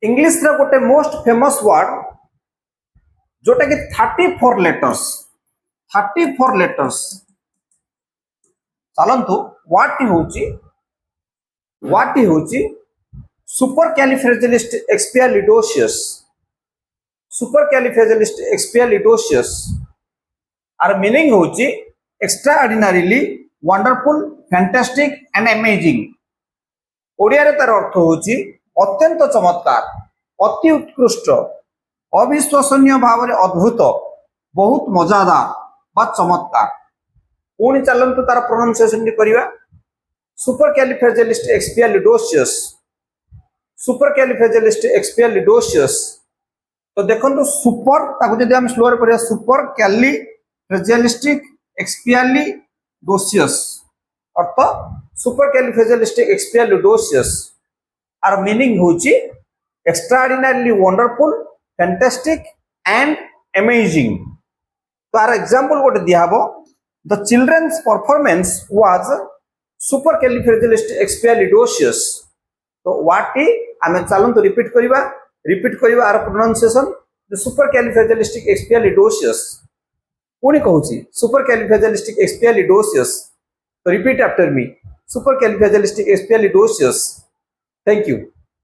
English रा गोटे most famous word जोटा कि 34 लेटर्स 34 लेटर्स चलंतु व्हाट होची सुपर कैलिफ्रेजिलिस्टिक्सपियालिडोसियस आर मीनिंग होची extra ordinarily wonderful fantastic and amazing Odia रे तार अर्थ होची अत्यंत चमत्कार अति उत्कृष्ट अविश्वसनीय भाव में अद्भुत बहुत मजादार बा चमत्कार पुणी चलतु तार प्रोनाउंसिएशन करिवा सुपरक्यालिफ्रेजिलिस्टिक्सपियालिडोसियस तो देखंतु सुपर ताको जदि हम स्लो रे करिया सुपरक्यालिफ्रेजिलिस्टिक्सपियालिडोसियस अर्थ सुपरक्यालिफ्रेजिलिस्टिक्सपियालिडोसियस आर मीनिंग होची extraordinarily wonderful fantastic and amazing तो आर एग्जांपल गोटे दिया हबो the children's performance was supercalifragilisticexpialidocious तो व्हाट आमे चलंतु रिपीट करिवा आर प्रोनाउंसिएशन द सुपरक्यालिफ्रेजिलिस्टिक्सपियालिडोसियस पुणी कहूची सुपरक्यालिफ्रेजिलिस्टिक्सपियालिडोसियस तो repeat after me supercalifragilisticexpialidocious thank you.